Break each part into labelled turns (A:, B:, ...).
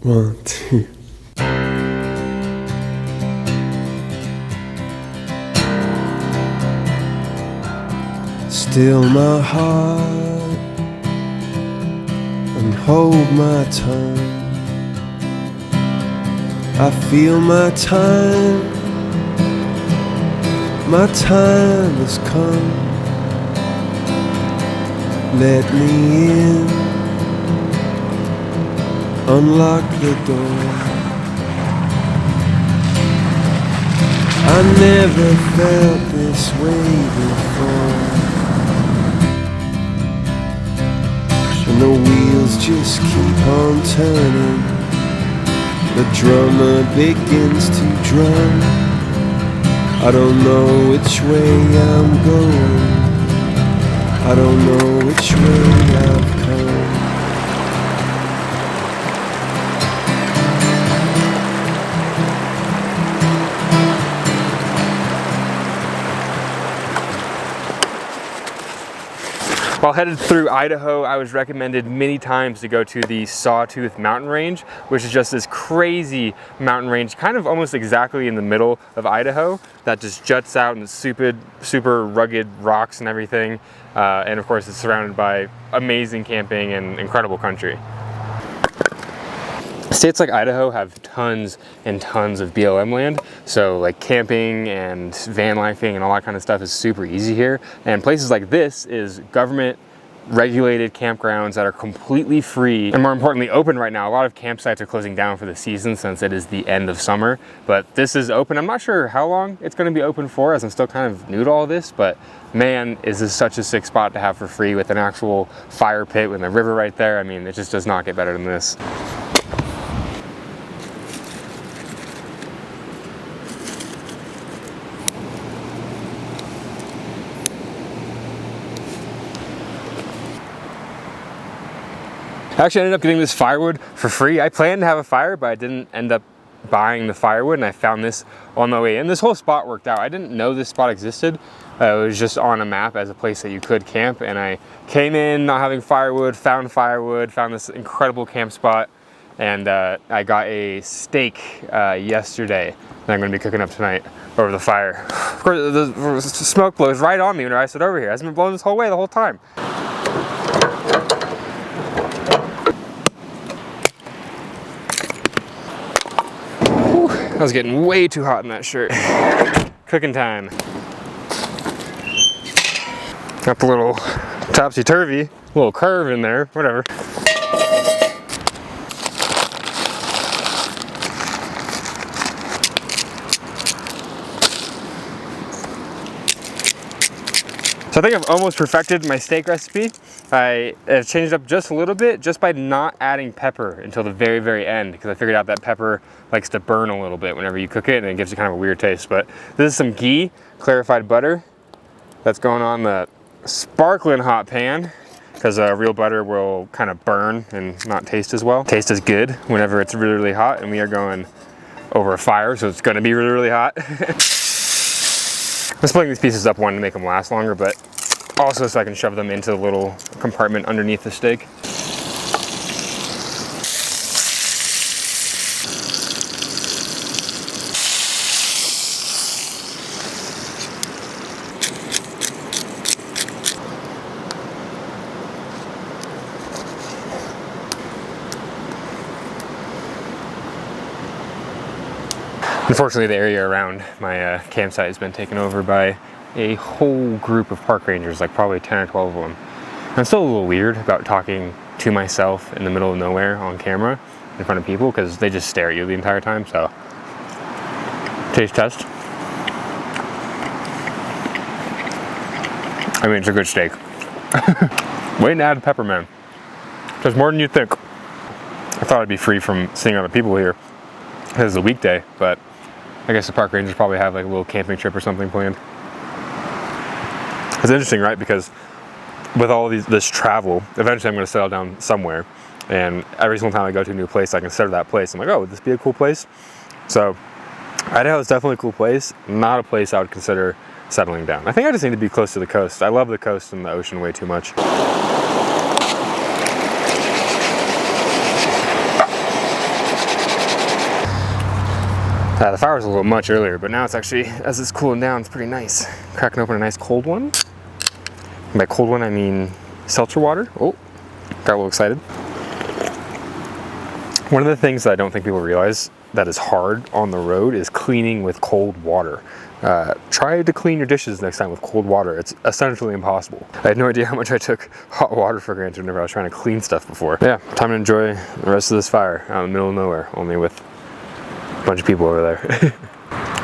A: 1, 2. Still my heart and hold my tongue. I feel my time has come. Let me in, unlock the door. I never felt this way before, and the wheels just keep on turning. The drummer begins to drum. I don't know which way I'm going. I don't know which way I've come.
B: While headed through Idaho, I was recommended many times to go to the Sawtooth Mountain Range, which is just this crazy mountain range, kind of almost exactly in the middle of Idaho, that just juts out in super rugged rocks and everything. And of course, it's surrounded by amazing camping and incredible country. States like Idaho have tons and tons of BLM land, so like camping and van lifing and all that kind of stuff is super easy here. And places like this is government regulated campgrounds that are completely free and, more importantly, open right now. A lot of campsites are closing down for the season since it is the end of summer, but this is open. I'm not sure how long it's going to be open for, as I'm still kind of new to all this, but man, is this such a sick spot to have for free with an actual fire pit with a river right there. I mean, it just does not get better than this. I actually ended up getting this firewood for free. I planned to have a fire, but I didn't end up buying the firewood, and I found this on my way in. This whole spot worked out. I didn't know this spot existed. It was just on a map as a place that you could camp, and I came in not having firewood, found this incredible camp spot, and I got a steak yesterday that I'm gonna be cooking up tonight over the fire. Of course, the smoke blows right on me when I sit over here. It hasn't been blowing this whole way the whole time. I was getting way too hot in that shirt. Cooking time. Got the little topsy-turvy, little curve in there, whatever. So I think I've almost perfected my steak recipe. I have changed it up just a little bit just by not adding pepper until the very, very end, because I figured out that pepper likes to burn a little bit whenever you cook it, and it gives it kind of a weird taste. But this is some ghee, clarified butter, that's going on the sparkling hot pan, because real butter will kind of burn and not taste as well. Taste as good whenever it's really, really hot, and we are going over a fire, so it's gonna be really, really hot. I'm splitting these pieces up, one to make them last longer, but also so I can shove them into the little compartment underneath the steak. Unfortunately, the area around my campsite has been taken over by a whole group of park rangers, like probably 10 or 12 of them. I'm still a little weird about talking to myself in the middle of nowhere on camera in front of people, because they just stare at you the entire time. So, taste test. I mean, it's a good steak. Waiting to add pepper, man. There's more than you'd think. I thought I'd be free from seeing other people here because it's a weekday, but I guess the park rangers probably have like a little camping trip or something planned. It's interesting, right? Because with all this travel, eventually I'm going to settle down somewhere, and every single time I go to a new place, I consider that place. I'm like, oh, would this be a cool place? So Idaho is definitely a cool place, not a place I would consider settling down. I think I just need to be close to the coast. I love the coast and the ocean way too much. The fire was a little much earlier, but now it's actually, as it's cooling down, it's pretty nice. Cracking open a nice cold one. And by cold one, I mean seltzer water. Oh, got a little excited. One of the things that I don't think people realize that is hard on the road is cleaning with cold water. Try to clean your dishes next time with cold water. It's essentially impossible. I had no idea how much I took hot water for granted whenever I was trying to clean stuff before. Yeah, time to enjoy the rest of this fire out in the middle of nowhere, only with a bunch of people over there.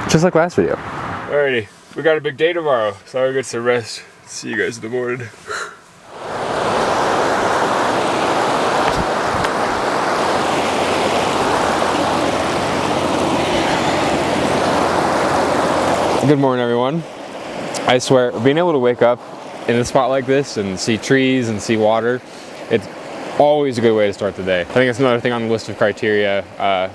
B: Just like last video. Alrighty, we got a big day tomorrow, so I get some rest. See you guys in the morning. Good morning, everyone. I swear, being able to wake up in a spot like this and see trees and see water, it's always a good way to start the day. I think it's another thing on the list of criteria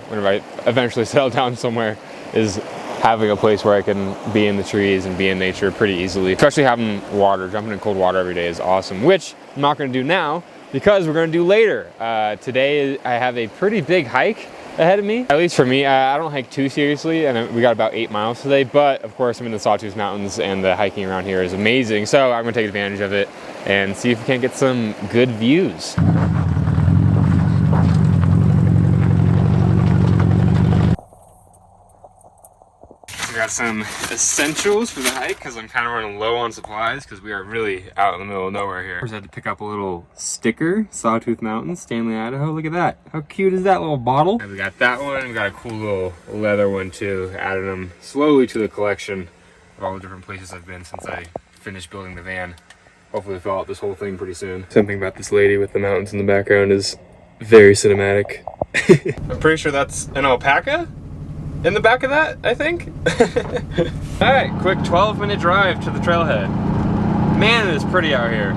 B: whenever I eventually settle down somewhere is having a place where I can be in the trees and be in nature pretty easily. Especially having water, jumping in cold water every day is awesome, which I'm not gonna do now because we're gonna do later. Today I have a pretty big hike ahead of me. At least for me, I don't hike too seriously, and we got about 8 miles today, but of course I'm in the Sawtooth Mountains and the hiking around here is amazing, so I'm gonna take advantage of it and see if we can't get some good views. We got some essentials for the hike because I'm kind of running low on supplies because we are really out in the middle of nowhere here. First I had to pick up a little sticker, Sawtooth Mountains, Stanley, Idaho. Look at that. How cute is that little bottle? And we got that one. We got a cool little leather one too. Added them slowly to the collection of all the different places I've been since I finished building the van. Hopefully we'll fill out this whole thing pretty soon. Something about this lady with the mountains in the background is very cinematic. I'm pretty sure that's an alpaca in the back of that, I think. All right, quick 12-minute drive to the trailhead. Man, it is pretty out here.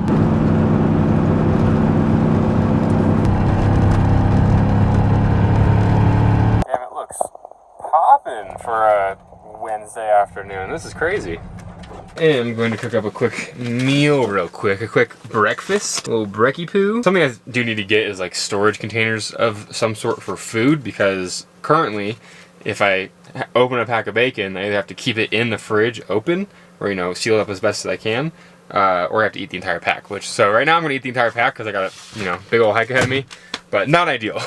B: Damn, it looks poppin' for a Wednesday afternoon. This is crazy. And I'm going to cook up a quick meal real quick. A quick breakfast, a little brekkie poo. Something I do need to get is like storage containers of some sort for food because currently, if I open a pack of bacon, I either have to keep it in the fridge open, or seal it up as best as I can, or I have to eat the entire pack. So right now I'm gonna eat the entire pack because I got a big old hike ahead of me, but not ideal.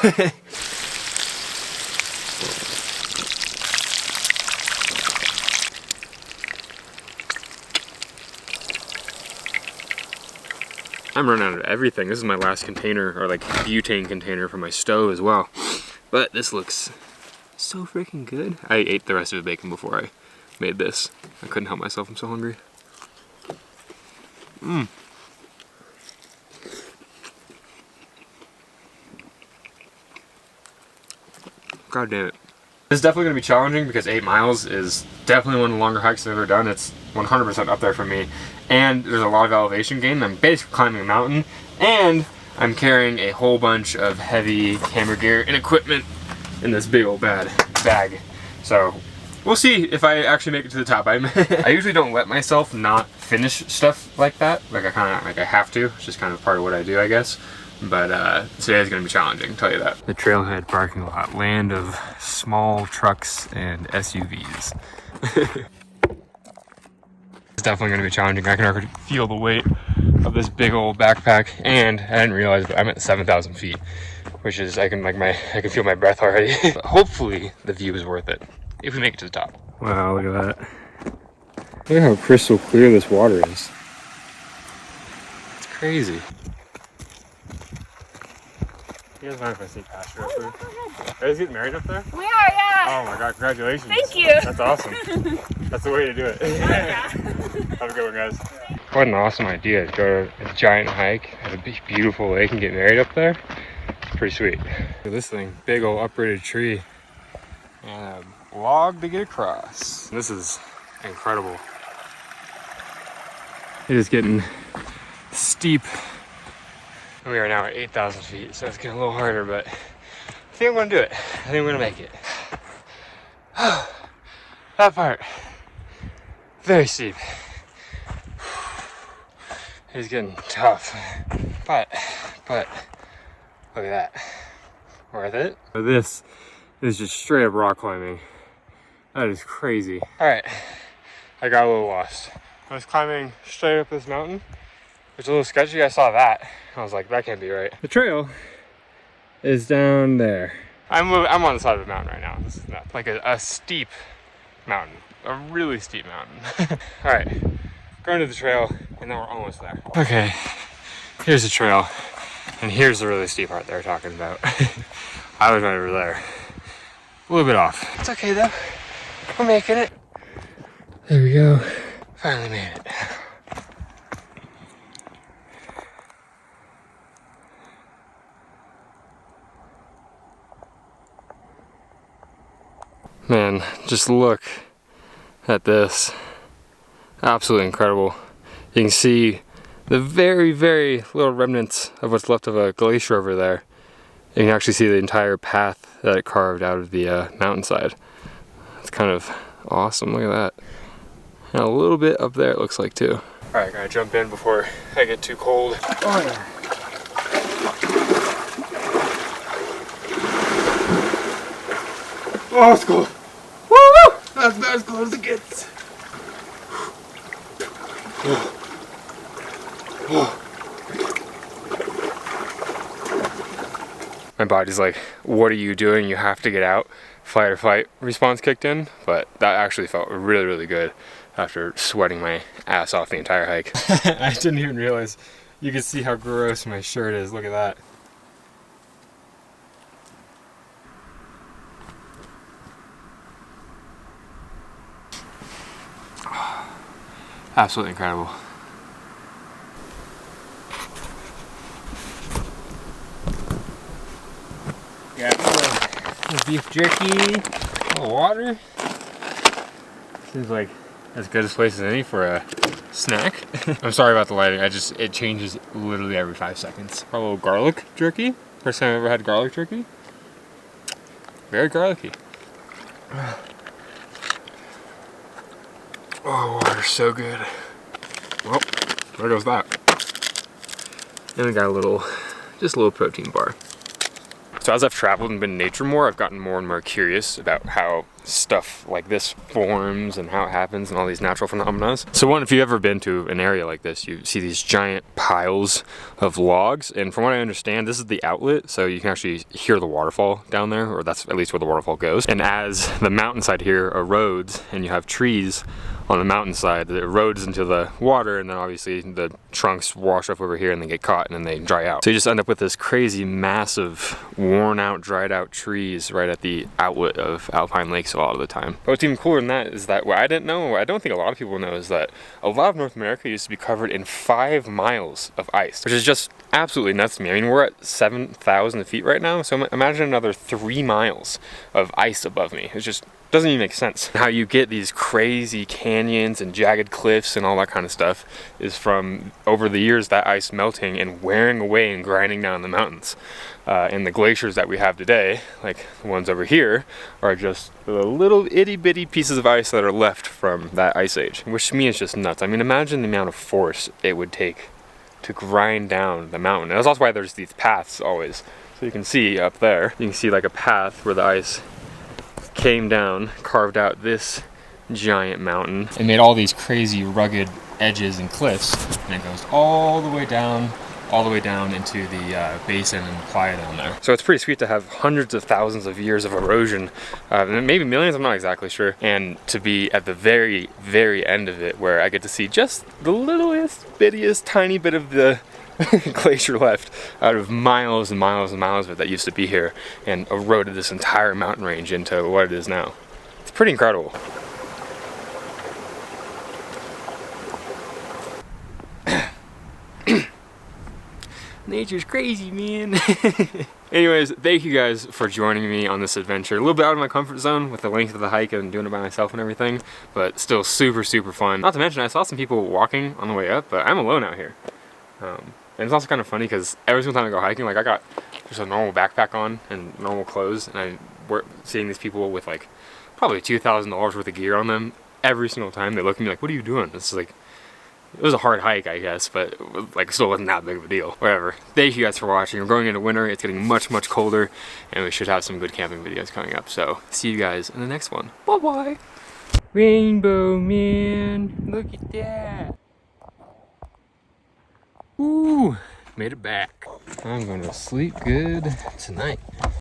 B: I'm running out of everything. This is my last container, or like butane container for my stove as well. But this looks so freaking good. I ate the rest of the bacon before I made this. I couldn't help myself, I'm so hungry. God damn it. This is definitely gonna be challenging because 8 miles is definitely one of the longer hikes I've ever done. It's 100% up there for me. And there's a lot of elevation gain. I'm basically climbing a mountain, and I'm carrying a whole bunch of heavy camera gear and equipment in this big old bag. So we'll see if I actually make it to the top. I usually don't let myself not finish stuff like that. Like I have to. It's just kind of part of what I do, I guess. But today is going to be challenging, I'll tell you that. The trailhead parking lot, land of small trucks and SUVs. It's definitely going to be challenging. I can already feel the weight of this big old backpack, and I didn't realize, but I'm at 7,000 feet, which is I can feel my breath already. But hopefully the view is worth it if we make it to the top. Wow, look at that! Look at how crystal clear this water is. It's crazy. You guys mind if I sneak past you real quick?
C: Go ahead.
B: Are you guys getting married up there?
C: We are, yeah.
B: Oh my god, congratulations.
C: Thank you.
B: That's awesome. That's the way to do it.
C: Yeah.
B: Have a good one, guys. What an awesome idea to go to a giant hike at a beautiful lake and get married up there. It's pretty sweet. Look at this thing, big old uprooted tree and a log to get across. This is incredible. It is getting steep. We are now at 8,000 feet, so it's getting a little harder, but I think I'm gonna do it. I think I'm gonna make it. That part, very steep. It's getting tough, but look at that. Worth it. This is just straight up rock climbing. That is crazy. All right, I got a little lost. I was climbing straight up this mountain. It's a little sketchy. I saw that. I was like, that can't be right. The trail is down there. I'm on the side of a mountain right now. This is not like a steep mountain, a really steep mountain. All right, going to the trail, and then we're almost there. Okay, here's the trail, and here's the really steep part they're talking about. I was right over there. A little bit off. It's okay though. We're making it. There we go. Finally made it. Man, just look at this. Absolutely incredible. You can see the very, very little remnants of what's left of a glacier over there. You can actually see the entire path that it carved out of the mountainside. It's kind of awesome, look at that. And a little bit up there it looks like too. All right, gotta jump in before I get too cold. Oh yeah. Oh, it's cold. Woo! That's about as cold as it gets. My body's like, what are you doing? You have to get out. Fight or flight response kicked in, but that actually felt really, really good after sweating my ass off the entire hike. I didn't even realize you could see how gross my shirt is. Look at that. Absolutely incredible. Got a little beef jerky, a little water. Seems like as good a place as any for a snack. I'm sorry about the lighting, it changes literally every 5 seconds. A little garlic jerky. First time I ever had garlic jerky. Very garlicky. Oh, water's so good. Well, there goes that. And we got just a little protein bar. So as I've traveled and been in nature more, I've gotten more and more curious about how stuff like this forms and how it happens and all these natural phenomena. So one, if you've ever been to an area like this, you see these giant piles of logs, and from what I understand, this is the outlet, so you can actually hear the waterfall down there, or that's at least where the waterfall goes. And as the mountainside here erodes and you have trees on the mountainside, it erodes into the water, and then obviously the trunks wash up over here and they get caught and then they dry out. So you just end up with this crazy massive worn out, dried out trees right at the outlet of Alpine Lakes a lot of the time. But what's even cooler than that is that what I didn't know, what I don't think a lot of people know, is that a lot of North America used to be covered in 5 miles of ice, which is just absolutely nuts to me. I mean, we're at 7,000 feet right now, so imagine another 3 miles of ice above me. It just doesn't even make sense. How you get these crazy canyons and jagged cliffs and all that kind of stuff is from, over the years, that ice melting and wearing away and grinding down the mountains. And the glaciers that we have today, like the ones over here, are just the little itty bitty pieces of ice that are left from that ice age, which to me is just nuts. I mean, imagine the amount of force it would take to grind down the mountain. And that's also why there's these paths always. So you can see up there, you can see like a path where the ice came down, carved out this giant mountain, and made all these crazy rugged edges and cliffs, and it goes all the way down into the basin and playa down there. So it's pretty sweet to have hundreds of thousands of years of erosion, maybe millions, I'm not exactly sure, and to be at the very, very end of it where I get to see just the littlest, bittiest, tiny bit of the glacier left out of miles and miles and miles of it that used to be here and eroded this entire mountain range into what it is now. It's pretty incredible. Nature's crazy, man. Anyways, thank you guys for joining me on this adventure. A little bit out of my comfort zone with the length of the hike and doing it by myself and everything, but still super, super fun. Not to mention, I saw some people walking on the way up, but I'm alone out here. And it's also kind of funny because every single time I go hiking, like I got just a normal backpack on and normal clothes, and we're seeing these people with like probably $2,000 worth of gear on them every single time. They look at me like, what are you doing? It's like, It was a hard hike, I guess, but like still wasn't that big of a deal. Whatever. Thank you guys for watching. We're going into winter. It's getting much, much colder, and we should have some good camping videos coming up. So see you guys in the next one. Bye-bye. Rainbow man, look at that. Ooh, made it back. I'm going to sleep good tonight.